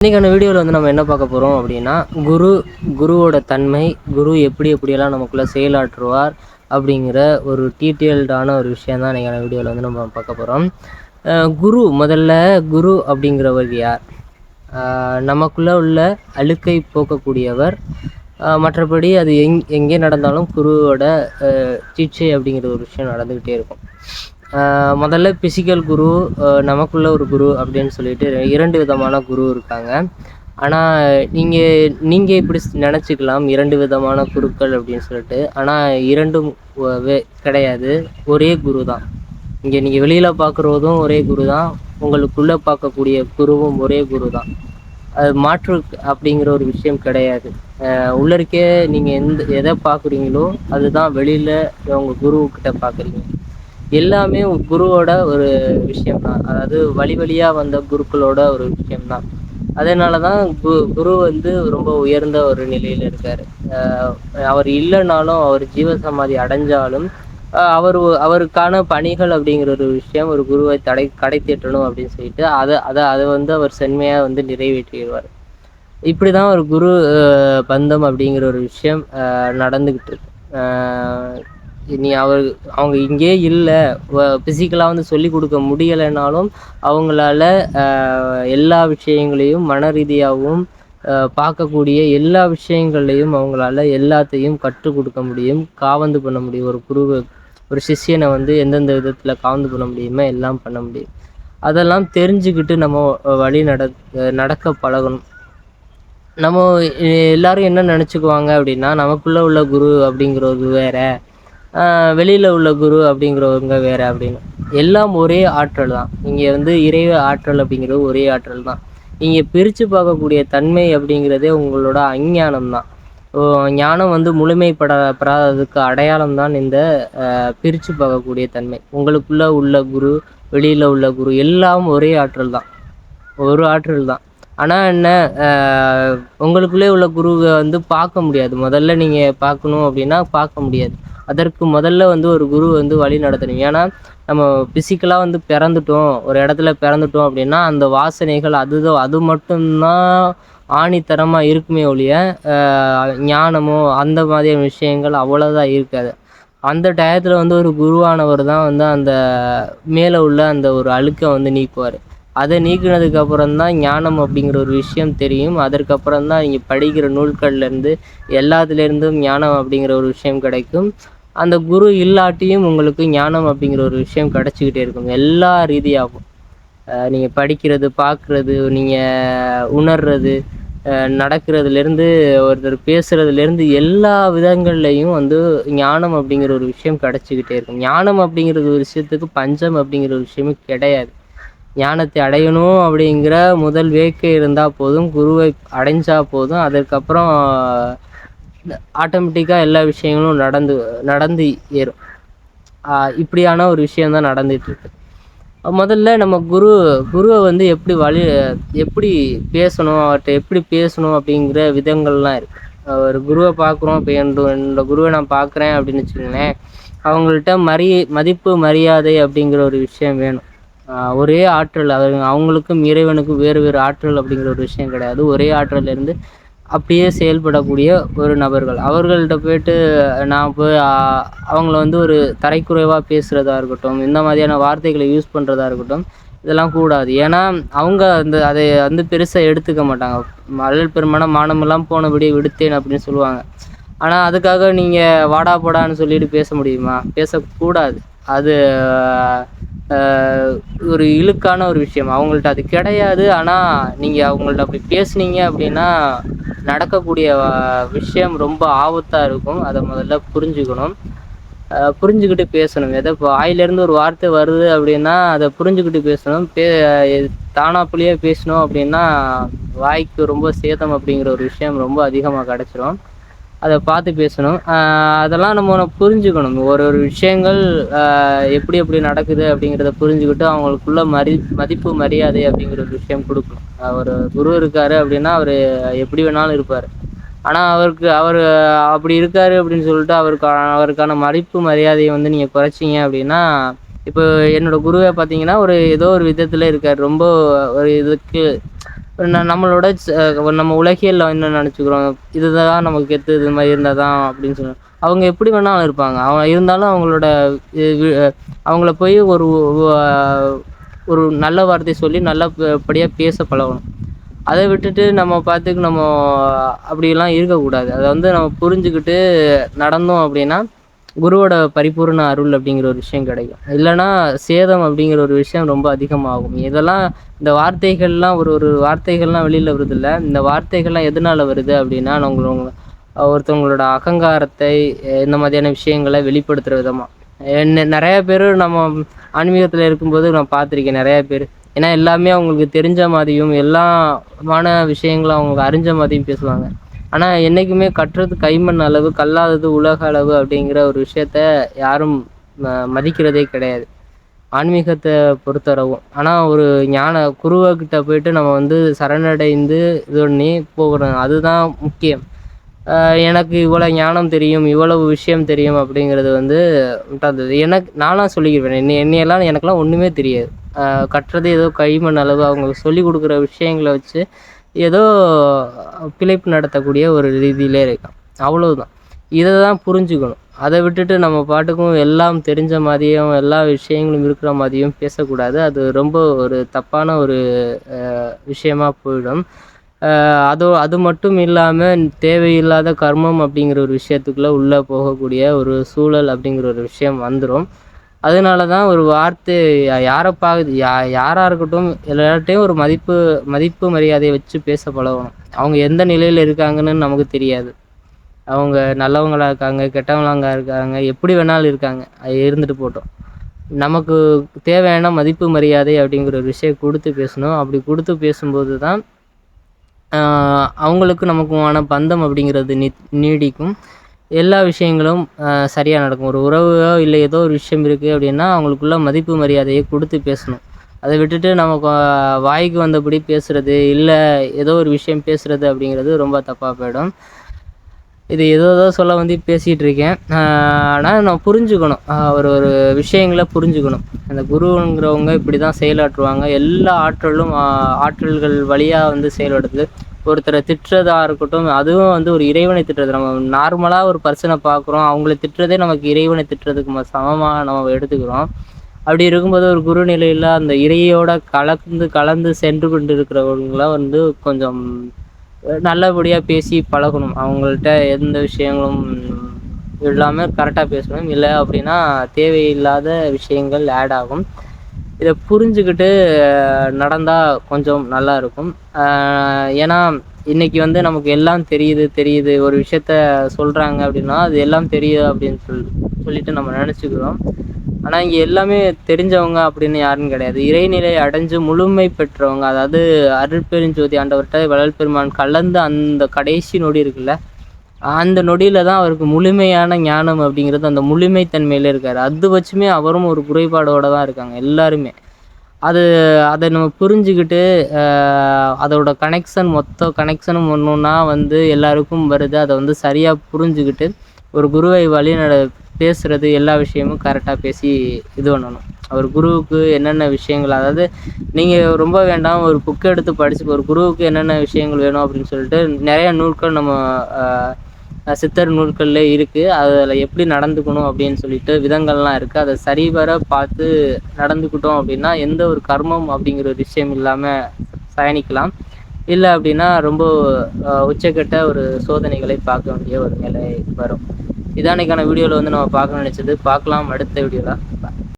இன்றைக்கான வீடியோவில் வந்து நம்ம என்ன பார்க்க போகிறோம் அப்படின்னா, குருவோட தன்மை, குரு எப்படியெல்லாம் நமக்குள்ளே செயலாற்றுவார் அப்படிங்கிற ஒரு டீட்டெயில்டான ஒரு விஷயம் தான் இன்றைக்கான வீடியோவில் வந்து நம்ம பார்க்க போகிறோம். முதல்ல குரு அப்படிங்கிறவர் யார்? நமக்குள்ளே உள்ள அழுக்கை போக்கக்கூடியவர். மற்றபடி அது எங்கே நடந்தாலும் குருவோட சிகிச்சை அப்படிங்கிற ஒரு விஷயம் நடந்துக்கிட்டே இருக்கும். முதல்ல பிசிக்கல் குரு, நமக்குள்ள ஒரு குரு அப்படின்னு சொல்லிட்டு 2 விதமான குரு இருக்காங்க. ஆனால் நீங்கள் இப்படி நினச்சிக்கலாம் 2 விதமான குருக்கள் அப்படின்னு சொல்லிட்டு. ஆனால் 2ம் கிடையாது, ஒரே குரு தான். இங்கே நீங்கள் வெளியில் பார்க்குறதும் ஒரே குரு தான், உங்களுக்குள்ளே பார்க்கக்கூடிய குருவும் ஒரே குரு தான். அது மாற்று அப்படிங்கிற ஒரு விஷயம் கிடையாது. உள்ளருக்கே நீங்கள் எதை பார்க்குறீங்களோ அதுதான் வெளியில் உங்கள் குருக்கிட்ட பார்க்குறீங்க. எல்லாமே குருவோட ஒரு விஷயம்தான். அதாவது வழியாக வந்த குருக்களோட ஒரு விஷயம்தான். அதனால தான் குரு வந்து ரொம்ப உயர்ந்த ஒரு நிலையில் இருக்கார். அவர் இல்லைனாலும், அவர் ஜீவசமாதி அடைஞ்சாலும் அவருக்கான பணிகள் அப்படிங்கிற ஒரு விஷயம் ஒரு குருவை கடை தேற்றணும் அப்படின்னு சொல்லிட்டு அதை வந்து அவர் செம்மையாக வந்து நிறைவேற்றிடுவார். இப்படி தான் ஒரு குரு பந்தம் அப்படிங்கிற ஒரு விஷயம் நடந்துக்கிட்டு இருக்கு. அவங்க இங்கே இல்லை, ஃபிசிக்கலாக வந்து சொல்லி கொடுக்க முடியலைனாலும் அவங்களால எல்லா விஷயங்களையும் மன ரீதியாகவும் பார்க்கக்கூடிய எல்லா விஷயங்கள்லையும் அவங்களால எல்லாத்தையும் கற்றுக் கொடுக்க முடியும், காவந்து பண்ண முடியும். ஒரு சிஷ்யனை வந்து எந்தெந்த விதத்தில் காவந்து பண்ண முடியுமோ எல்லாம் பண்ண முடியும். அதெல்லாம் தெரிஞ்சுக்கிட்டு நம்ம வழி நடக்க பழகணும். நம்ம எல்லாரும் என்ன நினச்சிக்குவாங்க அப்படின்னா, நமக்குள்ளே உள்ள குரு அப்படிங்கிறது வேற, வெளியில் உள்ள குரு அப்படிங்கிறவங்க வேறு அப்படின்னு. எல்லாம் ஒரே ஆற்றல் தான். இங்கே வந்து இறைவ ஆற்றல் அப்படிங்கிறது ஒரே ஆற்றல் தான். இங்கே பிரித்து பார்க்கக்கூடிய தன்மை அப்படிங்கிறதே உங்களோட அஞ்ஞானம் தான். ஞானம் வந்து முழுமைப்படாததுக்கு அடையாளம் தான் இந்த பிரித்து பார்க்கக்கூடிய தன்மை. உங்களுக்குள்ளே உள்ள குரு, வெளியில் உள்ள குரு எல்லாம் ஒரே ஆற்றல் தான், ஒரு ஆற்றல் தான். ஆனால் என்ன, உங்களுக்குள்ளே உள்ள குருவை வந்து பார்க்க முடியாது. முதல்ல நீங்கள் பார்க்கணும் அப்படின்னா பார்க்க முடியாது. அதற்கு முதல்ல வந்து ஒரு குரு வந்து வழி நடத்தணும். ஏன்னா நம்ம ஃபிசிக்கலாக வந்து பிறந்துட்டோம், ஒரு இடத்துல பிறந்துட்டோம் அப்படின்னா அந்த வாசனைகள் அது மட்டும்தான் ஆணித்தரமாக இருக்குமே ஒழிய ஞானமோ அந்த மாதிரியான விஷயங்கள் அவ்வளோதான் இருக்காது. அந்த டயத்தில் வந்து ஒரு குருவானவர் தான் வந்து அந்த மேலே உள்ள அந்த ஒரு அழுக்கை வந்து நீக்குவார். அதை நீக்கினதுக்கு அப்புறம்தான் ஞானம் அப்படிங்கிற ஒரு விஷயம் தெரியும். அதற்கப்புறம் தான் நீங்கள் படிக்கிற நூல்கள்லேருந்து எல்லாத்துலேருந்தும் ஞானம் அப்படிங்கிற ஒரு விஷயம் கிடைக்கும். அந்த குரு இல்லாட்டியும் உங்களுக்கு ஞானம் அப்படிங்கிற ஒரு விஷயம் கிடச்சிக்கிட்டே இருக்கும். எல்லா ரீதியாகவும் நீங்கள் படிக்கிறது, பார்க்குறது, நீங்கள் உணர்றது, நடக்கிறதுலேருந்து, ஒருத்தர் பேசுகிறதுலேருந்து எல்லா விதங்கள்லையும் வந்து ஞானம் அப்படிங்கிற ஒரு விஷயம் கிடச்சிக்கிட்டே இருக்கும். ஞானம் அப்படிங்கிற ஒரு விஷயத்துக்கு பஞ்சம் அப்படிங்கிற ஒரு விஷயமே கிடையாது. ஞானத்தை அடையணும் அப்படிங்கிற முதல் வேட்கை இருந்தால் போதும், குருவை அடைஞ்சால் போதும். அதற்கப்புறம் ஆட்டோமேட்டிக்காக எல்லா விஷயங்களும் நடந்து ஏறும். இப்படியான ஒரு விஷயந்தான் நடந்துகிட்ருக்கு. முதல்ல நம்ம குருவை வந்து எப்படி பேசணும், அவர்கிட்ட எப்படி பேசணும் அப்படிங்கிற விதங்கள்லாம் இருக்குது. ஒரு குருவை பார்க்குறோம், இப்போ என்னோட குருவை நான் பார்க்குறேன் அப்படின்னு வச்சுக்கோங்களேன், அவங்கள்ட்ட மதிப்பு மரியாதை அப்படிங்கிற ஒரு விஷயம் வேணும். ஒரே ஆற்றல், அவங்களுக்கும் இறைவனுக்கும் வேறு ஆற்றல் அப்படிங்கிற ஒரு விஷயம் கிடையாது. ஒரே ஆற்றலேருந்து அப்படியே செயல்படக்கூடிய ஒரு நபர்கள். அவர்கள்ட்ட போய்ட்டு நான் போய் அவங்கள வந்து ஒரு தரைக்குறைவாக பேசுகிறதா இருக்கட்டும், இந்த மாதிரியான வார்த்தைகளை யூஸ் பண்ணுறதா இருக்கட்டும், இதெல்லாம் கூடாது. ஏன்னா அவங்க அதை வந்து பெருசாக எடுத்துக்க மாட்டாங்க. அழல் பெருமான மானமெல்லாம் போனபடி விடுத்தேன் அப்படின்னு சொல்லுவாங்க. ஆனால் அதுக்காக நீங்கள் வாடா போடான்னு சொல்லிட்டு பேச முடியுமா? பேசக்கூடாது. அது ஒரு இழுக்கான ஒரு விஷயம். அவங்கள்ட்ட அது கிடையாது. ஆனால் நீங்கள் அவங்கள்ட்ட அப்படி பேசுனீங்க அப்படின்னா நடக்கக்கூடிய விஷயம் ரொம்ப ஆபத்தாக இருக்கும். அதை முதல்ல புரிஞ்சுக்கணும். புரிஞ்சுக்கிட்டு பேசணும். இப்போ வாயிலேருந்து ஒரு வார்த்தை வருது அப்படின்னா அதை புரிஞ்சுக்கிட்டு பேசணும். தானாப்புலேயே பேசணும் அப்படின்னா வாய்க்கு ரொம்ப சேதம் அப்படிங்கிற ஒரு விஷயம் ரொம்ப அதிகமாக கிடச்சிரும். அதை பார்த்து பேசணும். அதெல்லாம் நம்ம புரிஞ்சுக்கணும். ஒரு விஷயங்கள் எப்படி நடக்குது அப்படிங்கிறத புரிஞ்சுக்கிட்டு அவங்களுக்குள்ள மதிப்பு மரியாதை அப்படிங்கிற ஒரு விஷயம் கொடுக்கணும். ஒரு குரு இருக்கார் அப்படின்னா அவர் எப்படி வேணாலும் இருப்பார். ஆனால் அவர் அப்படி இருக்கார் அப்படின்னு சொல்லிட்டு அவருக்கான மதிப்பு மரியாதையை வந்து நீங்கள் குறைச்சிங்க அப்படின்னா, இப்போ என்னோடய குருவை பார்த்தீங்கன்னா ஏதோ ஒரு விதத்தில் இருக்கார். ரொம்ப ஒரு இதுக்கு நம்மளோட நம்ம உலகியல்ல என்ன நினச்சிக்கிறோம், இதுதான் நமக்கு கெத்து, இது மாதிரி இருந்தால் தான் அப்படின்னு சொல்லி அவங்க எப்படி வேணாலும் இருப்பாங்க. இருந்தாலும் அவங்களோட அவங்கள போய் ஒரு நல்ல வார்த்தை சொல்லி நல்லபடியாக பேச பழகணும். அதை விட்டுட்டு நம்ம பாட்டுக்கு நம்ம அப்படிலாம் இருக்கக்கூடாது. அதை வந்து நம்ம புரிஞ்சுக்கிட்டு நடந்தோம் அப்படின்னா குருவோட பரிபூர்ண அருள் அப்படிங்கிற ஒரு விஷயம் கிடைக்கும். இல்லைன்னா சேதம் அப்படிங்கிற ஒரு விஷயம் ரொம்ப அதிகமாகும். இதெல்லாம் இந்த வார்த்தைகள்லாம் ஒரு வார்த்தைகள்லாம் வெளியில் வருதில்ல, இந்த வார்த்தைகள்லாம் எதனால வருது அப்படின்னா ஒருத்தவங்களோட அகங்காரத்தை இந்த மாதிரியான விஷயங்களை வெளிப்படுத்துகிற விதமாக நிறைய பேர் நம்ம ஆன்மீகத்தில் இருக்கும்போது நான் பார்த்துருக்கேன். நிறைய பேர் ஏன்னா எல்லாமே அவங்களுக்கு தெரிஞ்ச மாதிரியும் எல்லாமான விஷயங்களும் அவங்களுக்கு அறிஞ்ச மாதிரியும் பேசுவாங்க. ஆனால் என்றைக்குமே கற்றது கைமண் அளவு, கல்லாதது உலக அளவு அப்படிங்கிற ஒரு விஷயத்த யாரும் மதிக்கிறதே கிடையாது ஆன்மீகத்தை பொறுத்தளவும். ஆனால் ஒரு குருவக்கிட்ட போயிட்டு நம்ம வந்து சரணடைந்து இது பண்ணி போகிறோம், அதுதான் முக்கியம். எனக்கு இவ்வளோ ஞானம் தெரியும், இவ்வளவு விஷயம் தெரியும் அப்படிங்கிறது வந்து முட்டாள்தனம். நான்லாம் சொல்லிக்கிருவேன், என்னையெல்லாம் எனக்கெல்லாம் ஒன்றுமே தெரியாது. கட்டுறது ஏதோ கைமண் அளவு, அவங்க சொல்லி கொடுக்குற விஷயங்களை வச்சு ஏதோ பிழைப்பு நடத்தக்கூடிய ஒரு ரீதியிலே இருக்கான், அவ்வளவுதான். இதை தான் புரிஞ்சுக்கணும். அதை விட்டுட்டு நம்ம பாட்டுக்கும் எல்லாம் தெரிஞ்ச மாதிரியும் எல்லா விஷயங்களும் இருக்கிற மாதிரியும் பேசக்கூடாது. அது ரொம்ப ஒரு தப்பான ஒரு விஷயமா போயிடும். அது மட்டும் இல்லாமல் தேவையில்லாத கர்மம் அப்படிங்கிற ஒரு விஷயத்துக்குள்ளே உள்ளே போகக்கூடிய ஒரு சூழல் அப்படிங்கிற ஒரு விஷயம் வந்துடும். அதனால தான் ஒரு வார்த்தை யாராக இருக்கட்டும் எல்லார்ட்டையும் ஒரு மதிப்பு மரியாதையை வச்சு பேச பழகணும். அவங்க எந்த நிலையில் இருக்காங்கன்னு நமக்கு தெரியாது. அவங்க நல்லவங்களாக இருக்காங்க, கெட்டவங்களாக இருக்காங்க, எப்படி வேணாலும் இருக்காங்க, அது இருந்துட்டு போட்டோம். நமக்கு தேவையான மதிப்பு மரியாதை அப்படிங்கிற ஒரு விஷயம் கொடுத்து பேசணும். அப்படி கொடுத்து பேசும்போது தான் அவங்களுக்கு நமக்குமான பந்தம் அப்படிங்கிறது நீடிக்கும். எல்லா விஷயங்களும் சரியாக நடக்கும். ஒரு உறவோ இல்லை ஏதோ ஒரு விஷயம் இருக்குது அப்படின்னா அவங்களுக்குள்ள மதிப்பு மரியாதையை கொடுத்து பேசணும். அதை விட்டுட்டு நமக்கு வாய்க்கு வந்தபடி பேசுகிறது, இல்லை ஏதோ ஒரு விஷயம் பேசுகிறது அப்படிங்கிறது ரொம்ப தப்பாக போயிடும். இது ஏதோ சொல்ல வந்து பேசிகிட்டு இருக்கேன். ஆனால் நான் புரிஞ்சுக்கணும், ஒரு விஷயங்களை புரிஞ்சுக்கணும். அந்த குருங்கிறவங்க இப்படி தான் செயலாற்றுவாங்க. எல்லா ஆற்றல்கள் வழியாக வந்து செயல்படுது. ஒருத்தரை திட்டுறதாக இருக்கட்டும், அதுவும் வந்து ஒரு இறைவனை திட்டுறது. நம்ம நார்மலாக ஒரு பர்சனை பார்க்குறோம், அவங்கள திட்டுறதே நமக்கு இறைவனை திட்டுறதுக்கு சமமாக நம்ம எடுத்துக்கிறோம். அப்படி இருக்கும்போது ஒரு குரு நிலையில் அந்த இறையோட கலந்து சென்று கொண்டு இருக்கிறவங்களாம் வந்து கொஞ்சம் நல்லபடியாக பேசி பழகணும். அவங்கள்ட்ட எந்த விஷயங்களும் இல்லாமல் கரெக்டாக பேசணும். இல்லை அப்படின்னா தேவையில்லாத விஷயங்கள் ஆட் ஆகும். இதை புரிஞ்சுக்கிட்டு நடந்தால் கொஞ்சம் நல்லா இருக்கும். ஏன்னா இன்றைக்கி வந்து நமக்கு எல்லாம் தெரியுது ஒரு விஷயத்த சொல்கிறாங்க அப்படின்னா அது எல்லாம் தெரியுது அப்படின்னு சொல்லிட்டு நம்ம நினச்சிக்கிறோம். ஆனால் இங்கே எல்லாமே தெரிஞ்சவங்க அப்படின்னு யாரும் கிடையாது. இறைநிலை அடைஞ்சு முழுமை பெற்றவங்க, அதாவது அருட்பெருஞ்சோதி ஆண்டவர்கிட்ட வள்ளல் பெருமான் கலந்து அந்த கடைசி நொடி இருக்குல்ல, அந்த நொடியில் தான் அவருக்கு முழுமையான ஞானம் அப்படிங்கிறது அந்த முழுமைத்தன்மையில் இருக்கார். அது வச்சுமே அவரும் ஒரு குறைபாடோடு தான் இருக்காங்க எல்லாருமே. அதை நம்ம புரிஞ்சுக்கிட்டு அதோட மொத்த கனெக்ஷனும் ஒன்றுன்னா வந்து எல்லாருக்கும் வருது. அதை வந்து சரியாக புரிஞ்சுக்கிட்டு ஒரு குருவை பேசுகிறது, எல்லா விஷயமும் கரெக்டாக பேசி இது பண்ணணும். ஒரு குருவுக்கு என்னென்ன விஷயங்கள், அதாவது நீங்கள் ரொம்ப வேண்டாம் ஒரு புக்கை எடுத்து படித்து ஒரு குருவுக்கு என்னென்ன விஷயங்கள் வேணும் அப்படின்னு சொல்லிட்டு நிறைய நூல்கள் நம்ம சித்தர் நூல்களில் இருக்குது. அதில் எப்படி நடந்துக்கணும் அப்படின்னு சொல்லிட்டு விதங்கள்லாம் இருக்குது. அதை சரிவர பார்த்து நடந்துக்கிட்டோம் அப்படின்னா எந்த ஒரு கர்மம் அப்படிங்கிற ஒரு விஷயம் இல்லாமல் பயணிக்கலாம். இல்லை அப்படின்னா ரொம்ப உச்சக்கட்ட ஒரு சோதனைகளை பார்க்க வேண்டிய ஒரு நிலை வரும். இதானைக்கான வீடியோவில் வந்து நம்ம பார்க்க நினச்சது. பார்க்கலாம் அடுத்த வீடியோவில்.